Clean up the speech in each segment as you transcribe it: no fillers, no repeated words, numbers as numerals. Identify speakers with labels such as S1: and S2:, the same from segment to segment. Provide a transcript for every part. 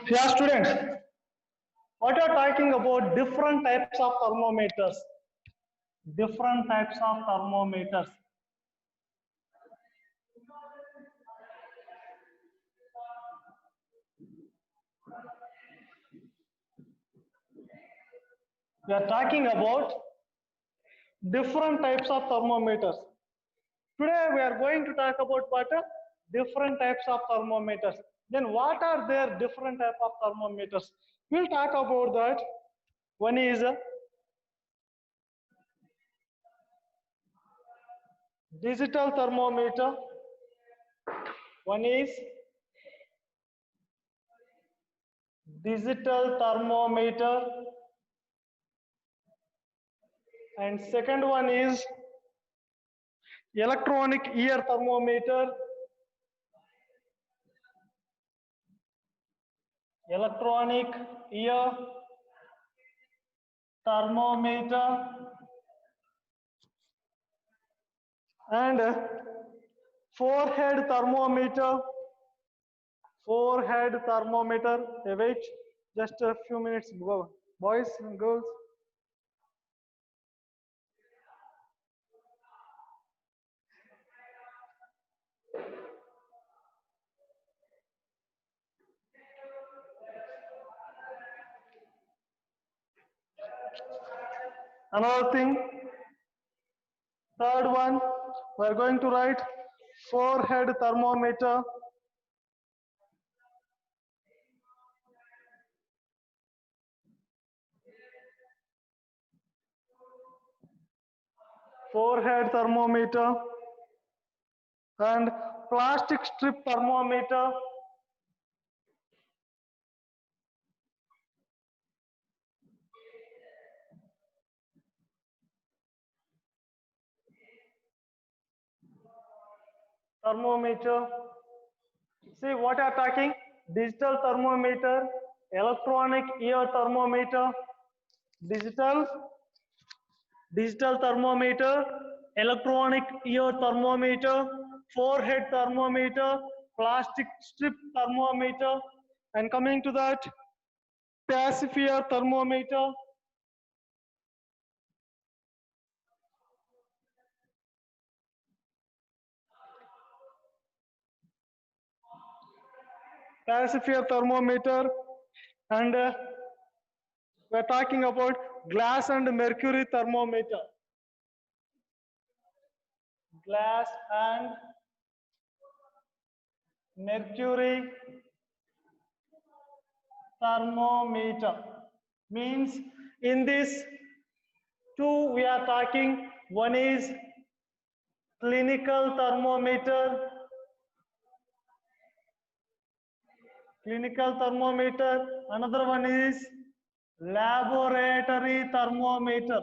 S1: Yeah, students, what are talking about different types of thermometers? Different types of thermometers. We are talking about different types of thermometers. Today we are going to talk about what are different types of thermometers. Then what are their different type of thermometers? We'll talk about that. One is digital thermometer. One is digital thermometer, and second one is electronic ear thermometer. Electronic ear thermometer, and forehead thermometer. Forehead thermometer. Wait just a few minutes, boys and girls. Another thing, third one, we are going to write forehead thermometer. Forehead thermometer, and plastic strip thermometer. Thermometer. See what are talking? Digital thermometer, electronic ear thermometer, digital thermometer, electronic ear thermometer, forehead thermometer, plastic strip thermometer, and coming to that, pacifier thermometer. Pacifier thermometer, and we are talking about glass and mercury thermometer. Glass and mercury thermometer means in this two we are talking, one is clinical thermometer, another one is laboratory thermometer.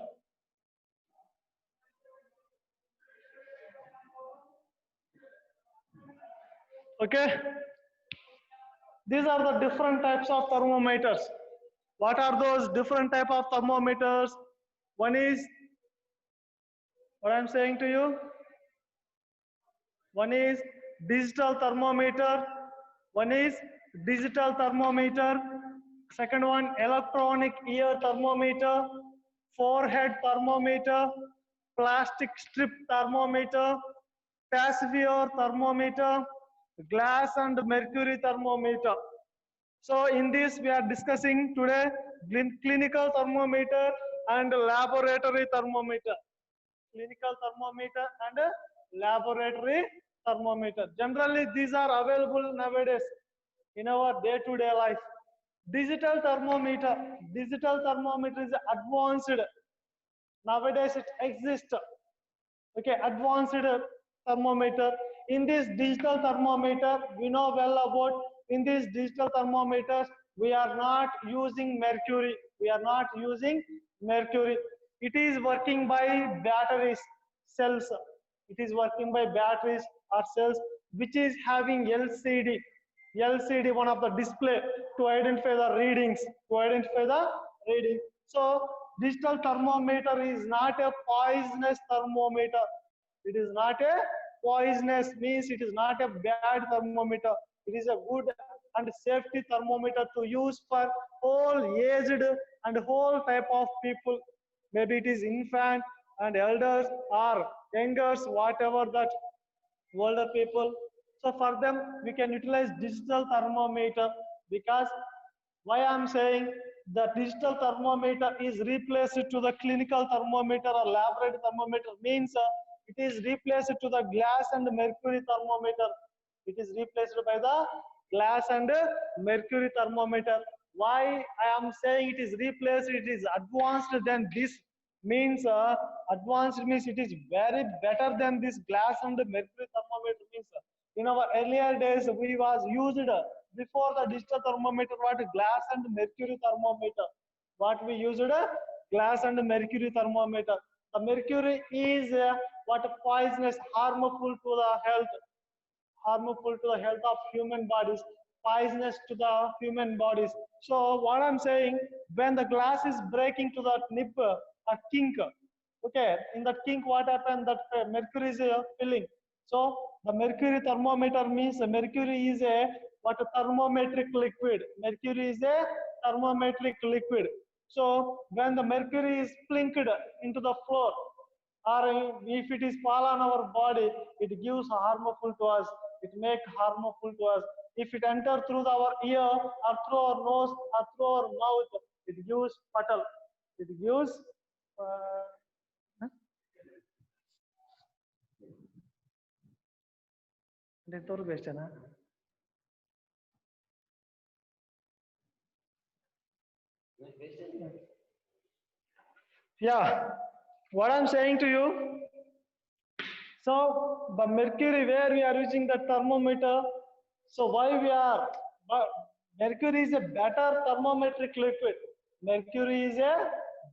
S1: Okay, these are the different types of thermometers. What are those different type of thermometers? One is what I'm saying to you, one is digital thermometer, one is digital thermometer, second one electronic ear thermometer, forehead thermometer, plastic strip thermometer, pacifier thermometer, glass and mercury thermometer. So in this we are discussing today clinical thermometer and laboratory thermometer. Clinical thermometer and laboratory thermometer. Generally these are available nowadays in our day-to-day life. Digital thermometer is advanced. Nowadays it exists. Okay, advanced thermometer. In this digital thermometer, we know well about, in these digital thermometers, we are not using mercury. It is working by batteries, cells. It is working by batteries or cells, which is having LCD. LCD, one of the display to identify the readings. So digital thermometer is not a poisonous thermometer. It is not a poisonous, means it is not a bad thermometer. It is a good and safety thermometer to use for whole aged and whole type of people. Maybe it is infant and elders or youngers, whatever that older people. So for them, we can utilize digital thermometer because why I'm saying the digital thermometer is replaced to the clinical thermometer or laboratory thermometer means it is replaced to the glass and mercury thermometer. It is replaced by the glass and mercury thermometer. Why I am saying it is replaced, it is advanced than this means advanced means it is very better than this glass and mercury thermometer means in our earlier days we was used before the digital thermometer what glass and mercury thermometer what we used glass and mercury thermometer. The mercury is what poisonous harmful to the health, harmful to the health of human bodies, poisonous to the human bodies. So what I'm saying, when the glass is breaking to that nip, a kink, okay, in that kink what happened, that mercury is filling. So the mercury thermometer means mercury is a what a thermometric liquid. Mercury is a thermometric liquid. So when the mercury is plinked into the floor, or if it is fall on our body, it gives harmful to us, it make harmful to us. If it enter through our ear or through our nose or through our mouth, it gives fatal, it gives huh? ಎಂತವ್ರು best ಅಣ್ಣ? Yeah, what I'm saying to you, so the mercury where we are using the thermometer, so why we are, but mercury is a better thermometric liquid. Mercury is a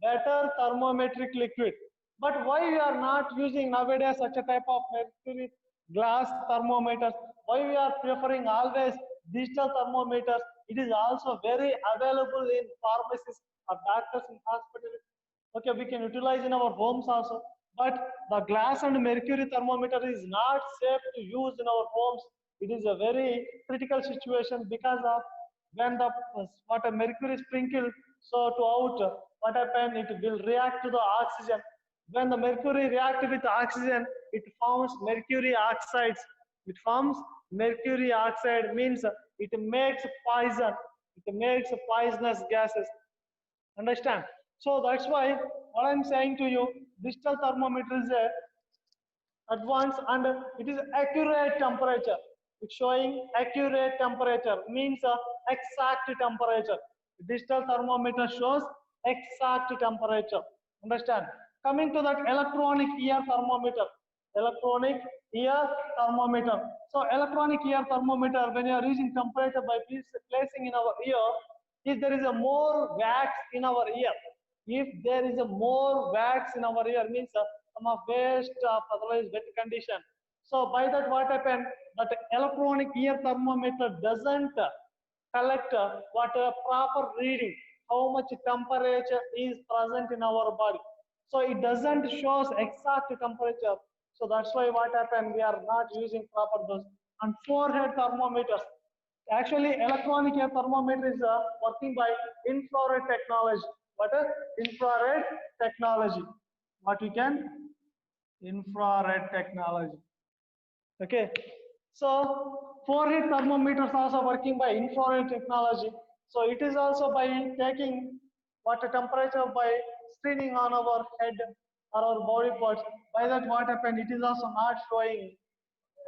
S1: better thermometric liquid. But why we are not using nowadays such a type of mercury glass thermometers? Why we are preferring always digital thermometers? It is also very available in pharmacies or doctors in hospitals. Okay, we can utilize in our homes also, but the glass and mercury thermometer is not safe to use in our homes. It is a very critical situation because of when the what a mercury sprinkle, so to out what happen, it will react to the oxygen. When the mercury react with oxygen, it forms mercury oxides. It forms mercury oxide means it makes poison, it makes poisonous gases. Understand? So that's why what I'm saying to you, digital thermometer is a advanced and it is accurate temperature. It's showing accurate temperature means exact temperature. Digital thermometer shows exact temperature. Understand? Coming to that electronic ear thermometer. Electronic ear thermometer. So electronic ear thermometer, when you are using temperature by placing in our ear, if there is a more wax in our ear, if there is a more wax in our ear means some of waste of otherwise wet condition. So by that what happened, that electronic ear thermometer doesn't collect what a proper reading, how much temperature is present in our body. So it doesn't shows exact temperature. So that's why what happened, we are not using proper dose. And forehead thermometers. Actually, electronic air thermometer is working by infrared technology. What is infrared technology? What we can infrared technology. Okay, so forehead thermometers also working by infrared technology. So it is also by taking what a temperature by screening on our head or our body parts. By that what happened, it is also not showing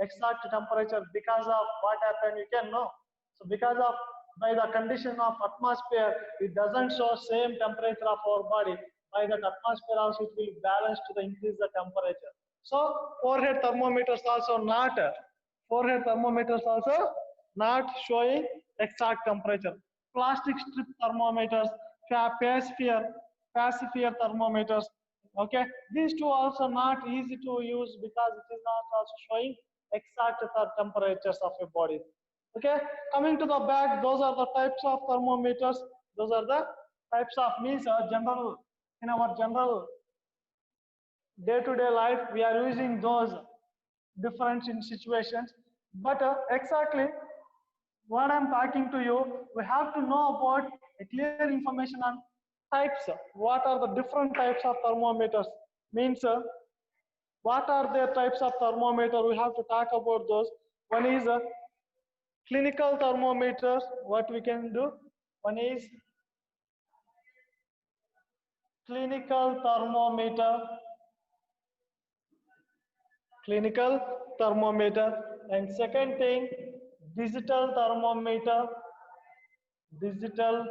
S1: exact temperature because of what happened, you can know. So because of by the condition of atmosphere, it doesn't show same temperature of our body. By that atmosphere also it will balance to the increase the temperature. So forehead thermometers also not forehead thermometers also not showing exact temperature. Plastic strip thermometers, pacifier thermometers. Okay, these two also not easy to use because it is not also showing exact temperatures of a body. Okay, coming to the back, those are the types of thermometers. Those are the types of means general in our general day-to-day life we are using those different in situations. But exactly what I'm talking to you, we have to know about a clear information on types. What are the different types of thermometers? Means what are the types of thermometer? We have to talk about those. One is clinical thermometers. What we can do? One is clinical thermometer. Clinical thermometer. And second thing, digital thermometer. Digital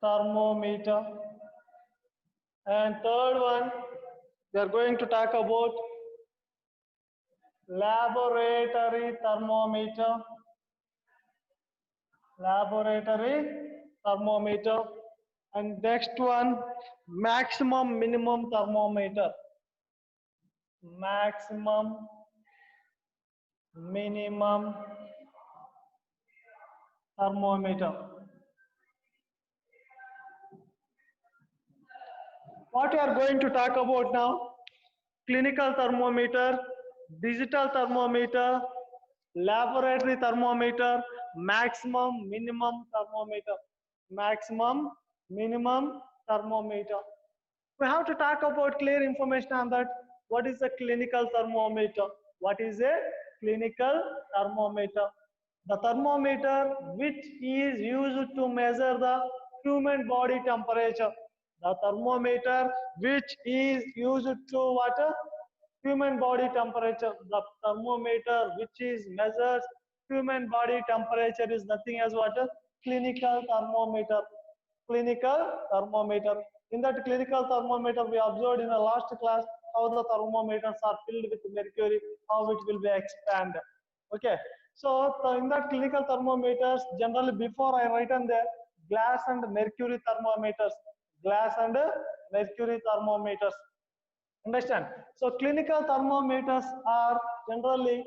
S1: thermometer. And third one, we are going to talk about laboratory thermometer. Laboratory thermometer. And next one, maximum minimum thermometer. Maximum minimum thermometer. What we are going to talk about now? Clinical thermometer, digital thermometer, laboratory thermometer, maximum minimum thermometer. Maximum minimum thermometer. We have to talk about clear information on that. What is a clinical thermometer? What is a clinical thermometer? The thermometer which is used to measure the human body temperature. The thermometer which is used to what? Human body temperature. The thermometer which is measures human body temperature is nothing as what? Clinical thermometer. Clinical thermometer. In that clinical thermometer, we observed in the last class how the thermometers are filled with mercury, how it will be expanded. Okay. So in that clinical thermometers, generally before I write on there, glass and mercury thermometers. Glass and mercury thermometers. Understand? So clinical thermometers are generally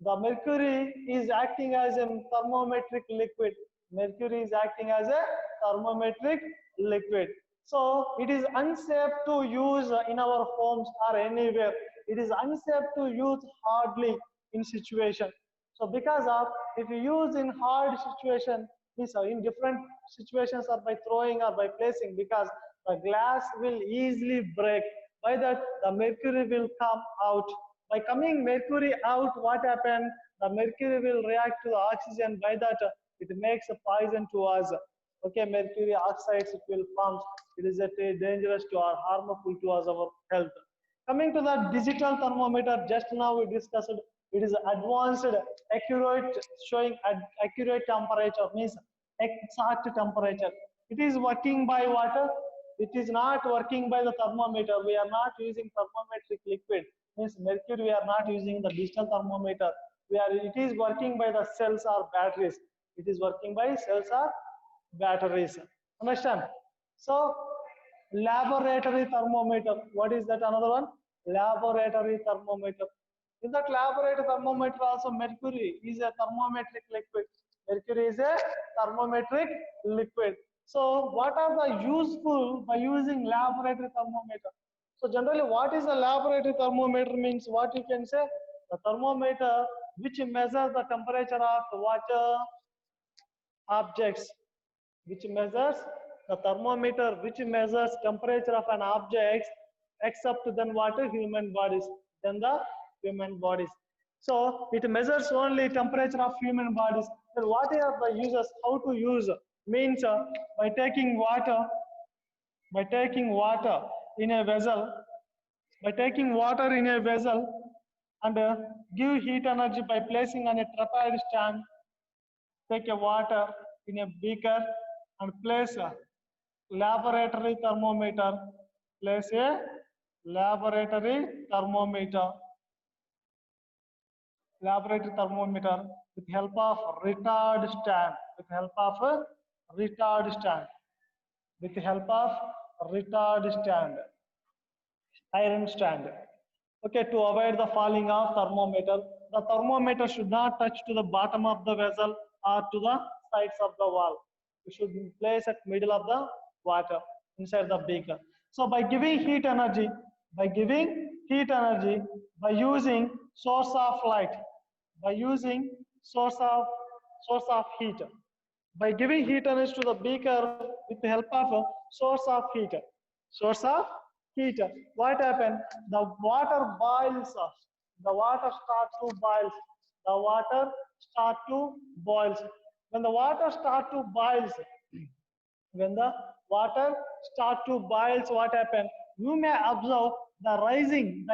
S1: the mercury is acting as a thermometric liquid. Mercury is acting as a thermometric liquid. So it is unsafe to use in our homes or anywhere. It is unsafe to use hardly in situation. So because of if you use in hard situation, means in different situations or by throwing or by placing, because the glass will easily break. By that the mercury will come out. By coming mercury out, what happens? The mercury will react to the oxygen. By that it makes a poison to us. Okay, mercury oxides it will form. It is dangerous to or harmful to us, our health. Coming to the digital thermometer, just now we discussed. It is advanced, accurate, showing accurate temperature, means exact temperature. It is working by water. It is not working by the thermometer. We are not using thermometric liquid. Means mercury. We are not using the digital thermometer. It is working by the cells or batteries. It is working by cells or batteries. Understand? So laboratory thermometer. What is that? Another one? Laboratory thermometer. In that laboratory thermometer also mercury is a thermometric liquid. Mercury is a thermometric liquid. So what are the useful by using laboratory thermometer? So generally what is a laboratory thermometer means what you can say? The thermometer which measures the temperature of water objects, which measures the thermometer which measures temperature of an object except then what? Human bodies. Then the human bodies. So it measures only temperature of human bodies. Then what are the uses? How to use? Means by taking water in a vessel, and give heat energy by placing on a trapeze stand. Take a water in a beaker and place a laboratory thermometer. Place a laboratory thermometer. Laboratory thermometer with help of retard stand. With help of retard stand. With help of retard stand. Iron stand. Okay, to avoid the falling of thermometer. The thermometer should not touch to the bottom of the vessel or to the sides of the wall. You should place at middle of the water inside the beaker. So by giving heat energy, by using source of light, by using source of source of heat. By giving heat energy to the beaker with the help of a source of heat. Source of heat. What happened? The water boils. The water starts to boil. The water start to boil. When the water start to boil, when the water start to boil, so what happen? You may observe the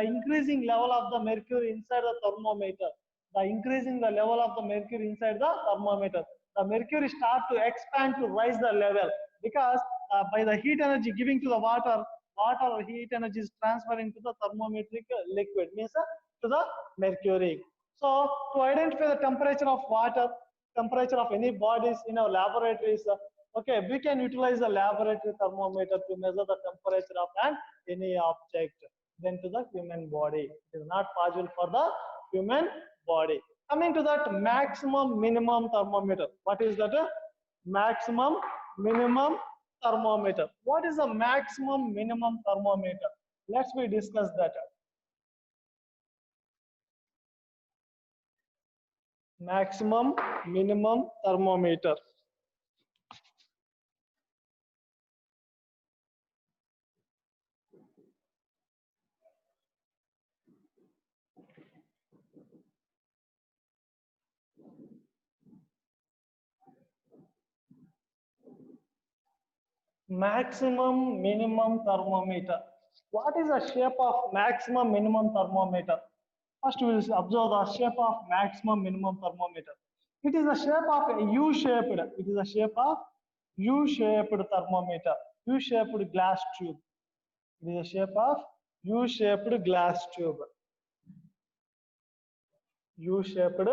S1: increasing level of the mercury inside the thermometer. The increasing the level of the mercury inside the thermometer. The mercury start to expand to rise the level because by the heat energy giving to the water, water heat energy is transferring to the thermometric liquid, means to the mercury. So to identify the temperature of water, temperature of any bodies in our laboratories, okay, we can utilize the laboratory thermometer to measure the temperature of any object. Then to the human body, it is not possible for the human body. Coming to that maximum minimum thermometer. What is that? Maximum minimum thermometer. What is the maximum minimum thermometer? Let's we discuss that. Maximum minimum thermometer. Maximum minimum thermometer. What is the shape of maximum minimum thermometer? First we will observe the shape of maximum minimum thermometer. It is the shape of a U-shaped. It is the shape of U-shaped thermometer. U-shaped glass tube. It is the shape of U-shaped glass tube. U-shaped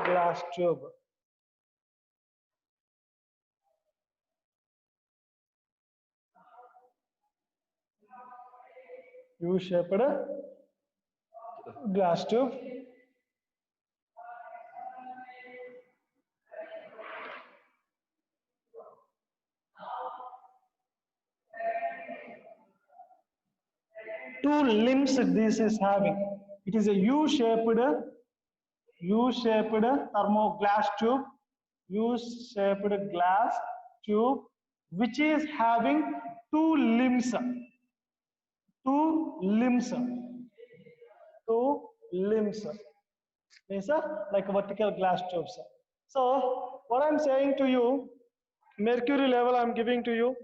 S1: glass tube. U-shaped glass tube. Two limbs this is having. It is a U-shaped thermo glass tube, U-shaped glass tube, which is having two limbs. Two limbs. Two limbs. Means like vertical glass tubes. So what I'm saying to you, mercury level I'm giving to you.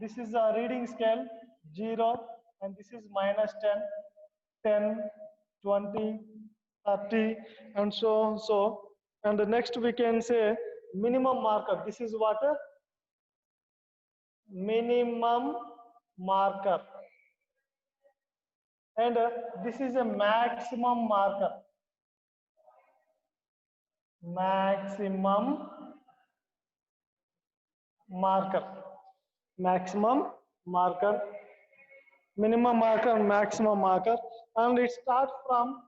S1: This is a reading scale 0 and this is minus 10, 20, 30 and so on. So and the next we can say minimum marker. This is what? Minimum marker. And this is a maximum marker. Maximum marker. Maximum marker. Minimum marker and maximum marker. And it starts from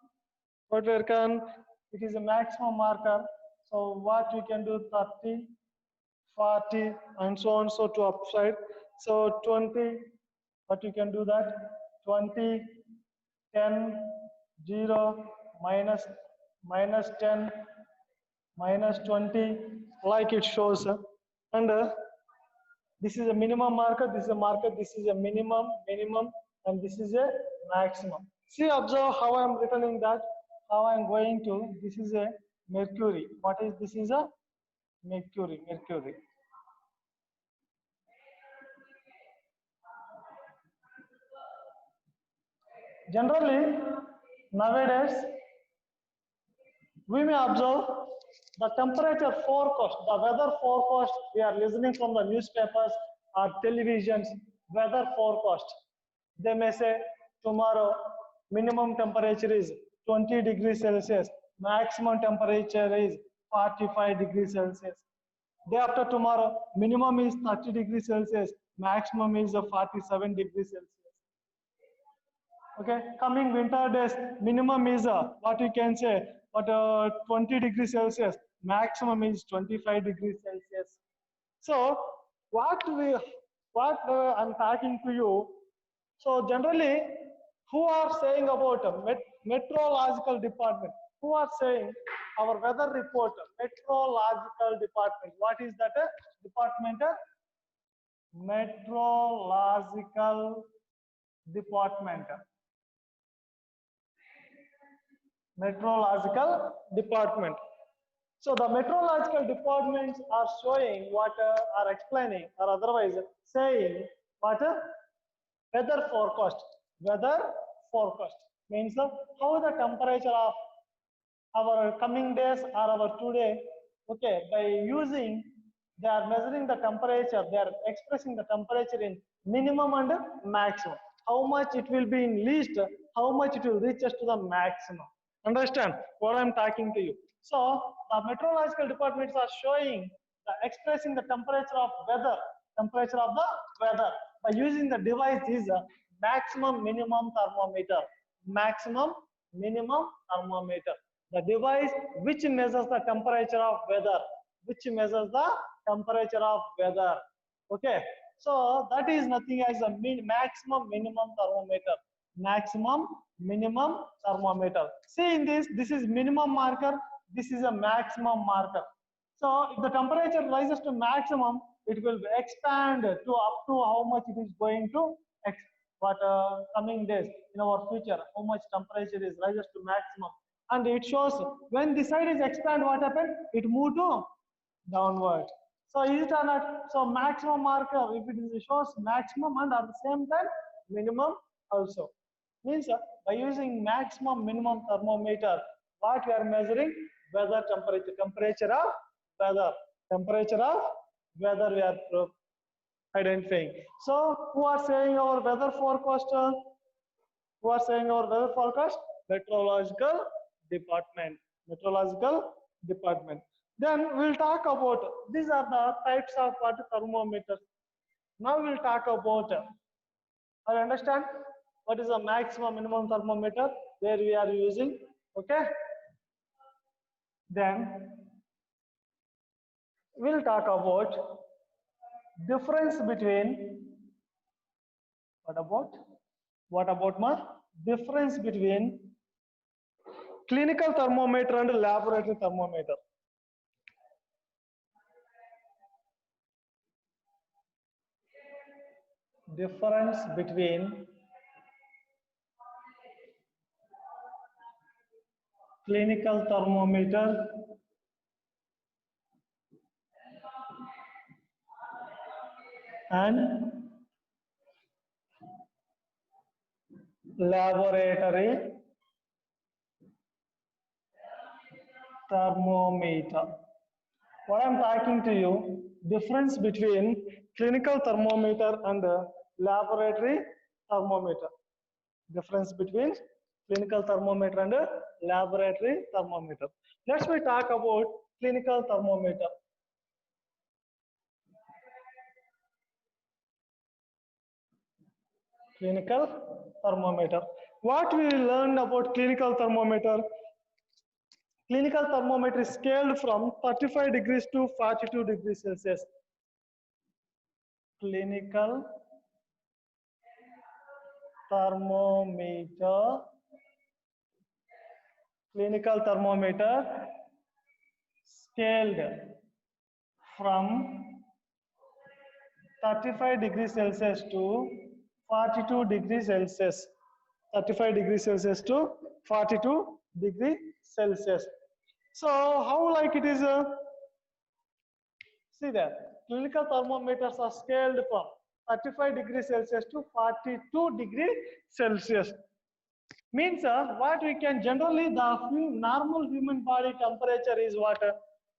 S1: what we can, it is a maximum marker. So what we can do 30, 40 and so on, so to upside. So 20, what you can do that 20, 10, 0, minus 10, minus 20, like it shows. And this is a minimum marker, this is a marker, this is a minimum, and this is a maximum. See, observe how I am writing that, how I am going to, this is a mercury. What is this? Is a mercury. Generally, nowadays, we may observe the temperature forecast, the weather forecast we are listening from the newspapers or televisions, weather forecast. They may say tomorrow minimum temperature is 20 degrees Celsius, maximum temperature is 45 degrees Celsius. Day after tomorrow, minimum is 30 degrees Celsius, maximum is 47 degrees Celsius. Okay, coming winter days, minimum is what you can say, but 20 degrees Celsius, maximum is 25 degrees Celsius. So what I'm talking to you. So generally, who are saying about meteorological department? who are saying our weather report, meteorological department. What is that department? Meteorological department. Meteorological department. So the meteorological departments are showing what are explaining or otherwise saying what weather forecast. Weather forecast means how the temperature of our coming days or our today. Okay, by using, they are measuring the temperature, they are expressing the temperature in minimum and maximum. How much it will be in least, how much it will reach us to the maximum. Understand what I'm talking to you? So the meteorological departments are showing the expressing the temperature of weather, temperature of the weather by using the device is a maximum minimum thermometer. Maximum minimum thermometer. The device which measures the temperature of weather, which measures the temperature of weather. Okay, so that is nothing as a maximum minimum thermometer. Maximum minimum thermometer. See in this is minimum marker, this is a maximum marker. So if the temperature rises to maximum, it will expand to up to how much it is going to coming days in our future, how much temperature is rises to maximum. And it shows when this side is expand, what happened? It moved to downward. So is it or not? So maximum marker, if it is shows maximum and at the same time minimum also. Means by using maximum minimum thermometer, what we are measuring? Weather temperature, temperature of weather, temperature of weather we are identifying. So who are saying our weather forecast? Who are saying our weather forecast? Meteorological department. Meteorological department. Then we'll talk about, these are the types of water thermometers. Now we'll talk about, I understand what is the maximum minimum thermometer where we are using. Okay. Then we'll talk about difference between, what about ma? Difference between clinical thermometer and laboratory thermometer. Difference between clinical thermometer and laboratory thermometer. What I'm talking to you, difference between clinical thermometer and laboratory thermometer. Difference between clinical thermometer and laboratory thermometer. Let's talk about clinical thermometer. Clinical thermometer. What we learned about clinical thermometer? Clinical thermometer is scaled from 35 degrees to 42 degrees Celsius. Clinical thermometer. Clinical thermometer scaled from 35 degrees Celsius to 42 degrees Celsius. 35 degrees Celsius to 42 degrees Celsius. So how like it is? See that clinical thermometers are scaled from 35 degrees Celsius to 42 degrees Celsius. Means what we can generally, the normal human body temperature is what?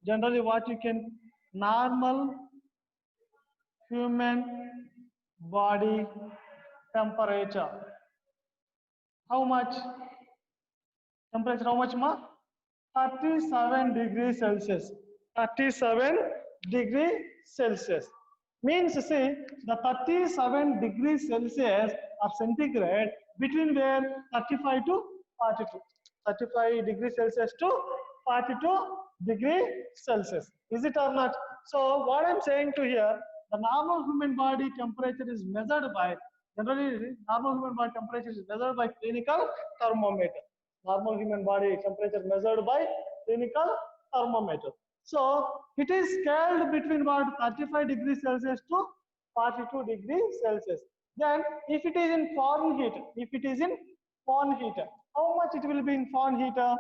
S1: Generally what you can, normal human body temperature. How much? Temperature how much ma? 37 degrees Celsius. 37 degrees Celsius. Means see, the 37 degrees Celsius or centigrade between where 35 to 42. 35 degrees Celsius to 42 degrees Celsius. Is it or not? So what I'm saying to here, the normal human body temperature is measured by, generally normal human body temperature is measured by clinical thermometer. normal human body temperature measured by clinical thermometer. So it is scaled between what 35 degrees Celsius to 42 degrees Celsius. Then if it is in Fahrenheit, if it is in Fahrenheit, how much it will be in Fahrenheit?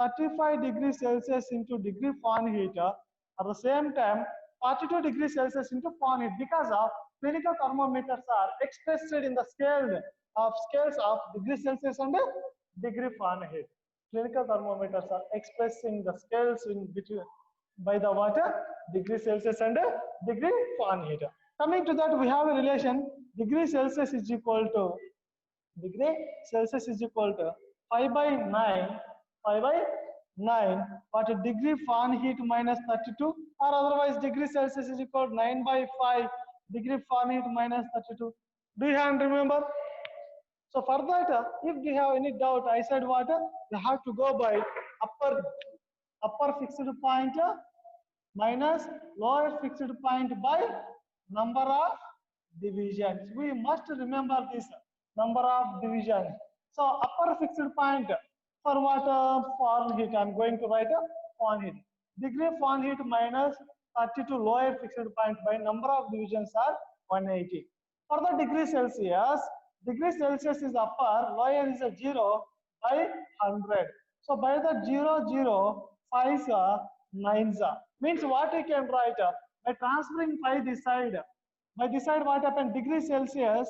S1: 35 degrees Celsius into degree Fahrenheit. At the same time, 42 degrees Celsius into Fahrenheit, because of clinical thermometers are expressed in the scales of degree Celsius and degree Fahrenheit. Clinical thermometers are expressing the scales in between by the water degree Celsius and degree Fahrenheit. Coming to that, we have a relation degree Celsius is equal to degree Celsius is equal to 5 by 9, 5 by 9, what a degree Fahrenheit minus 32, or otherwise degree Celsius is equal to 9 by 5 degree Fahrenheit minus 32. Do you have to remember? So for that, if you have any doubt, I said what? You have to go by upper fixed point minus lower fixed point by number of divisions. We must remember this number of divisions. So upper fixed point for what? Fahrenheit. I am going to write a Fahrenheit. Degree Fahrenheit minus 32 lower fixed point by number of divisions are 180. For the degree Celsius is upper, lower is a 0 by 100. So by the 0, 0, 5s are 9s are. Means what we can write? By transferring 5 this side. By this side what happened? Degree Celsius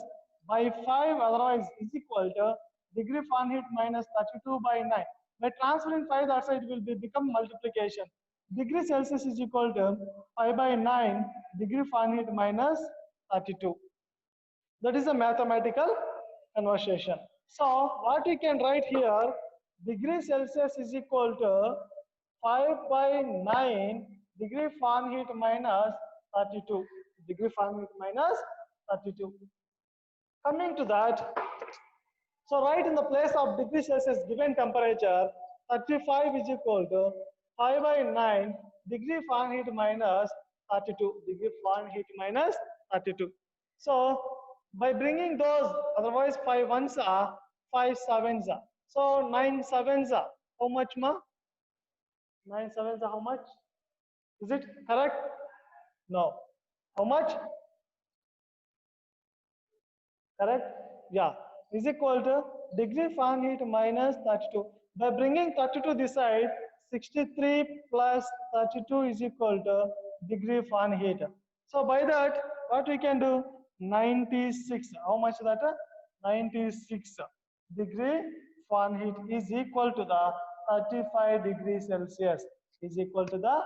S1: by 5 otherwise is equal to degree Fahrenheit minus 32 by 9. By transferring 5 that side will become multiplication. Degree Celsius is equal to 5 by 9 degree Fahrenheit minus 32. That is a mathematical conversion. So what we can write here, degree Celsius is equal to 5 by 9 degree Fahrenheit minus 32. Degree Fahrenheit minus 32. Coming to that, so right in the place of degree Celsius given temperature, 35 is equal to 5 by 9 degree Fahrenheit minus 32. Degree Fahrenheit minus 32. So by bringing those, otherwise 5 ones are 5 sevens are. So 9 sevens are how much ma? 9 sevens are how much? Is it correct? No. How much? Correct? Yeah. Is equal to degree Fahrenheit minus 32. By bringing 32 this side, 63 plus 32 is equal to degree Fahrenheit. So by that, what we can do? 96. How much that? 96 degree Fahrenheit is equal to the 35 degrees Celsius. Is equal to the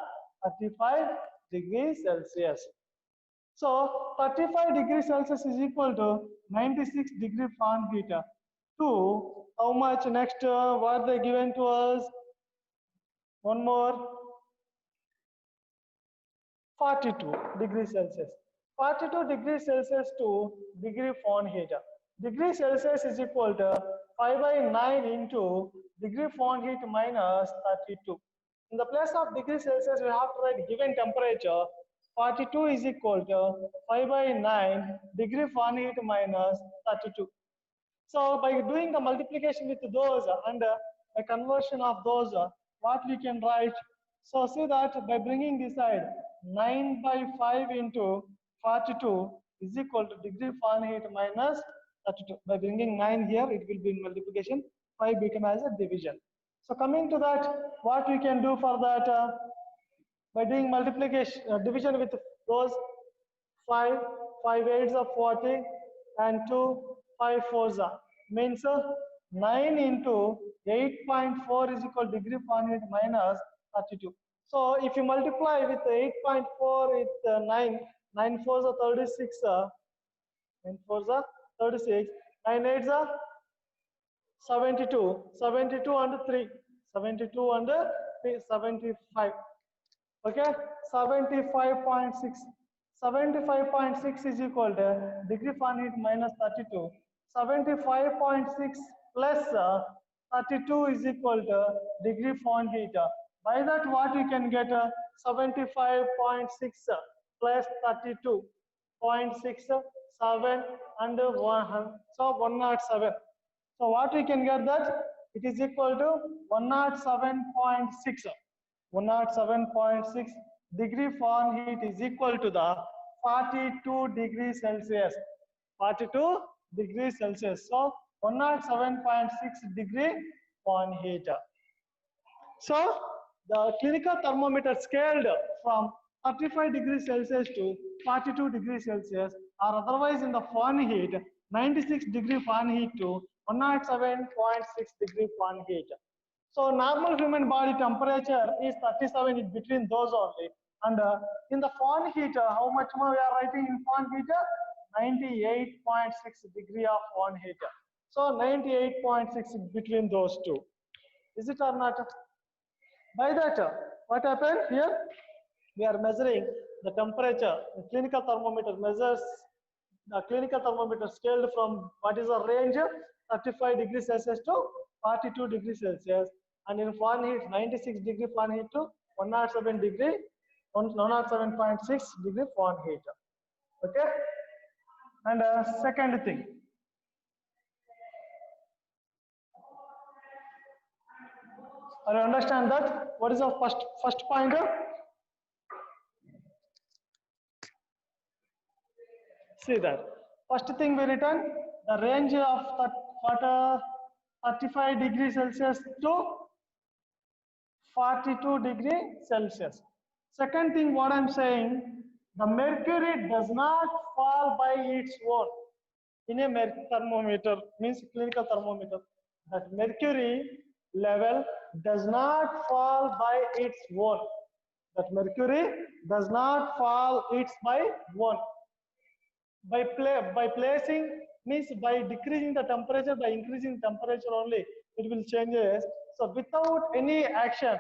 S1: 35 degrees Celsius. So 35 degrees Celsius is equal to 96 degree Fahrenheit to how much? Next, what they given to us? One more. 42 degrees Celsius. 42 degrees Celsius to degree Fahrenheit. Degree Celsius is equal to 5 by 9 into degree Fahrenheit minus 32. In the place of degree Celsius, we have to write given temperature. 42 is equal to 5 by 9 degree Fahrenheit minus 32. So by doing the multiplication with those and a conversion of those, what we can write? So see that by bringing this side, 9 by 5 into 42 is equal to degree Fahrenheit minus 32. By bringing 9 here, it will be in multiplication. 5 become as a division. So coming to that, what we can do for that? By doing multiplication, division with those 5, 5 8s are 40 and 2, 5 4s are. Means 9 into 8.4 is equal to degree Fahrenheit minus 32. So if you multiply with 8.4 with 9, 9 4s are 36, 9 4s are 36, 9 8s are 72, 72 and 3, 72 and 3, 75. Okay, 75.6. 75.6 is equal to degree Fahrenheit minus 32. 75.6 plus 32 is equal to degree Fahrenheit. By that, what we can get? 75.6 plus 32.6, 7 and 1. So 107. So what we can get that? it is equal to 107.6. 107.6 degree Fahrenheit is equal to the 42 degrees Celsius. 42 degrees Celsius. So 107.6 degree Fahrenheit. So the clinical thermometer scaled from 35 degrees Celsius to 42 degrees Celsius, or otherwise in the Fahrenheit, 96 degree Fahrenheit to 107.6 degree Fahrenheit. So normal human body temperature is 37, in between those only. And in the Fahrenheit, how much more we are writing in Fahrenheit? 98.6 degree of Fahrenheit. So 98.6 between those two. Is it or not? By that, what happened here? We are measuring the temperature. The clinical thermometer measures the clinical thermometer scaled from what is the range? 35 degrees Celsius to 42 degrees Celsius, and in Fahrenheit 96 degree Fahrenheit to 107 degree 107.6 degree Fahrenheit. Okay. And second thing. I understand that. What is the first point? See that. First thing we written the range of 35 degrees Celsius to 42 degrees Celsius. Second thing, what I'm saying, the mercury does not fall by its own. In a thermometer, means clinical thermometer, that mercury level does not fall by its own. That mercury does not fall its by one. By placing, means by decreasing the temperature, by increasing temperature only, it will changes. So without any action,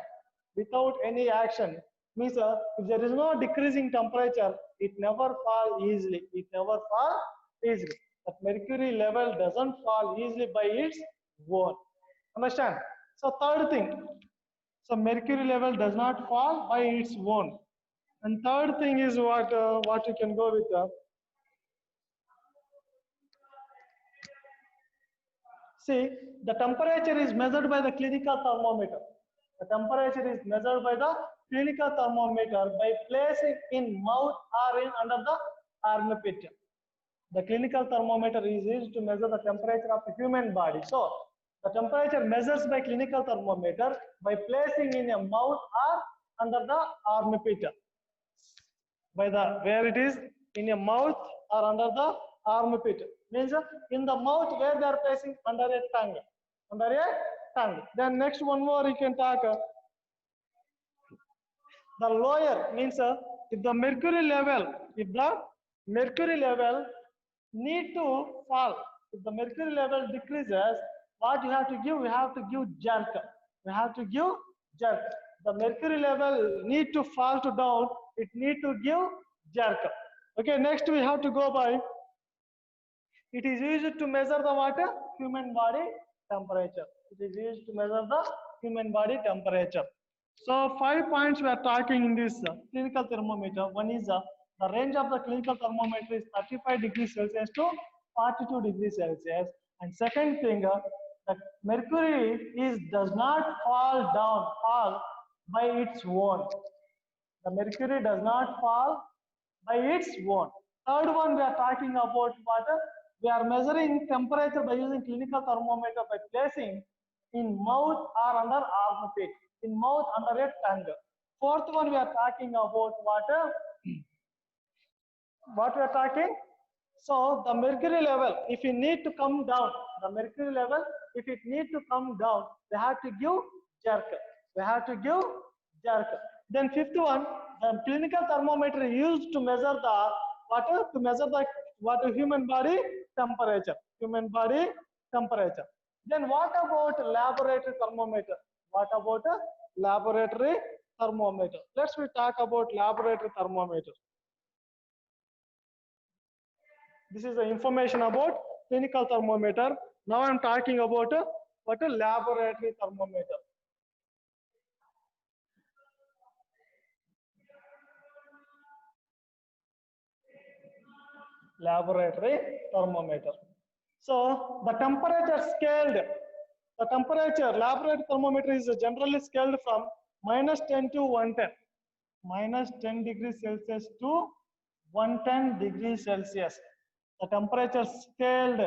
S1: means if there is no decreasing temperature, it never fall easily. It never fall easily. That mercury level doesn't fall easily by its own. Understand? So third thing, so mercury level does not fall by its own. And third thing is what you can go with. See, the temperature is measured by the clinical thermometer. The temperature is measured by the clinical thermometer by placing in mouth or in under the armpit. The clinical thermometer is used to measure the temperature of the human body. So, the temperature measures by clinical thermometer by placing in a mouth or under the armpit. By the where it is in a mouth or under the armpit, means in the mouth where they are placing under a tongue. Then next one more you can talk. The lower means if the mercury level need to fall, if the mercury level decreases, what you have to give? We have to give jerk. The mercury level need to fall to down. It need to give jerk. Okay. Next we have to go by. It is used to measure the water human body temperature. It is used to measure the human body temperature. So 5 points we are talking in this clinical thermometer. One is the range of the clinical thermometer is 35 degrees Celsius to 42 degrees Celsius. And second thing, the mercury does not fall by its own. The mercury does not fall by its own. Third one, we are talking about water. We are measuring temperature by using clinical thermometer by placing in mouth or under armpit, in mouth under a tongue. Fourth one, we are talking about water. What we are talking? So the mercury level, if you need to come down, if it need to come down, we have to give jerk. Then fifth one, the clinical thermometer used to measure the water, human body temperature. Then what about laboratory thermometer? Let's talk about laboratory thermometer. This is the information about clinical thermometer. Now I am talking about what a laboratory thermometer. Laboratory thermometer. So the temperature scaled The temperature, laboratory thermometer is generally scaled from -10 to 110. -10 degrees Celsius to 110 degrees Celsius. The temperature scaled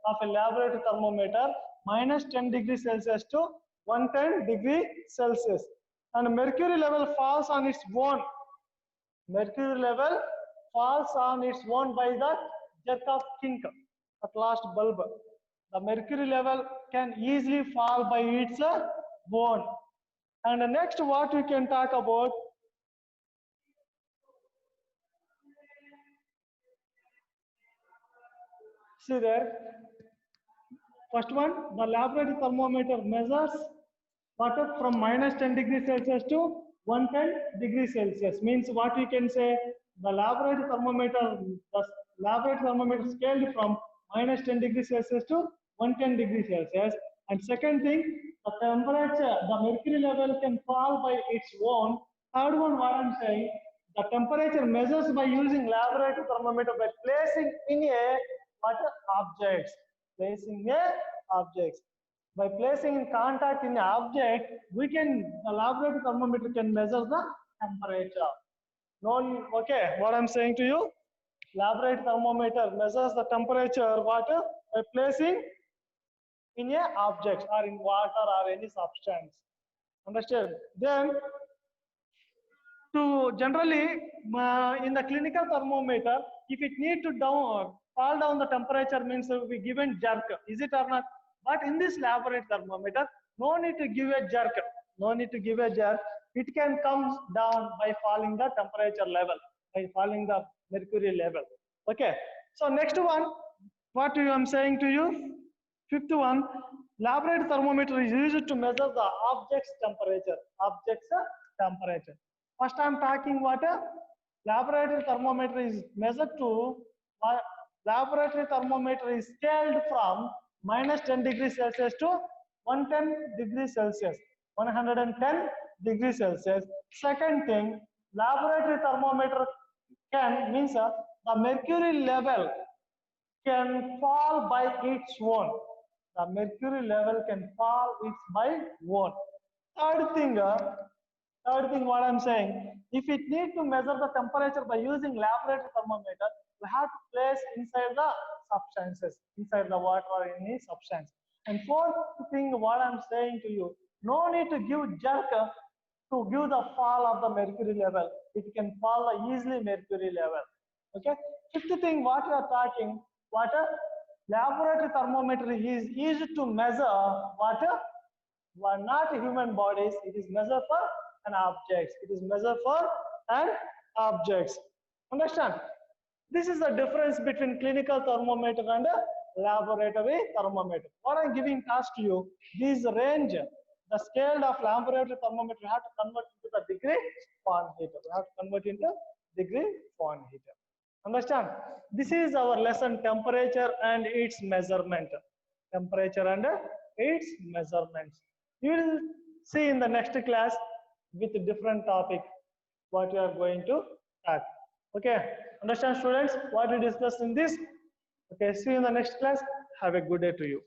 S1: of a laboratory thermometer -10 degrees Celsius to 110 degrees Celsius. And mercury level falls on its own. Mercury level falls on its own by the jerk of kink at last bulb. The mercury level can easily fall by its own. And next, what we can talk about? See there. First one, the laboratory thermometer measures water from -10 degrees Celsius to 110 degrees Celsius. Means what we can say, the laboratory thermometer scaled from -10 degrees Celsius to 110 degrees Celsius. And second thing, the temperature, the mercury level can fall by its own. Third one, what I'm saying, the temperature measures by using laboratory thermometer by placing in a water objects. Placing a objects. By placing in contact in the object, the laboratory thermometer can measure the temperature. Okay, what I'm saying to you, laboratory thermometer measures the temperature water by placing in a object or in water or any substance. Understand? Then, to generally in the clinical thermometer, if it need to fall down the temperature, means we given jerk, is it or not? But in this laboratory thermometer, no need to give a jerk. No need to give a jerk. It can come down by falling the temperature level, by falling the mercury level. Okay. So next one, what I am saying to you, fifth one, laboratory thermometer is used to measure the object's temperature. Object's temperature. First I am talking what a laboratory thermometer is measured to. Laboratory thermometer is scaled from -10 degrees Celsius to 110 degrees Celsius. 110 degrees Celsius. Second thing, laboratory thermometer means the mercury level can fall by its own. The mercury level can fall by own. Third thing, what I'm saying, if it need to measure the temperature by using laboratory thermometer, we have to place inside the substances, inside the water or any substance. And fourth thing, what I'm saying to you, no need to give jerk to give the fall of the mercury level. It can fall easily mercury level. Okay. Fifth thing, what we are talking, water laboratory thermometer is used to measure water, not human bodies. It is measured for an object. It is measured for an objects. Understand? This is the difference between clinical thermometer and laboratory thermometer. What I'm giving task to you, this range, the scale of laboratory thermometer, you have to convert into the degree Fahrenheit. You have to convert into degree Fahrenheit. Understand? This is our lesson, temperature and its measurement. Temperature and its measurements. You will see in the next class with a different topic what we are going to talk. Okay, understand students what we discussed in this? Okay, see you in the next class. Have a good day to you.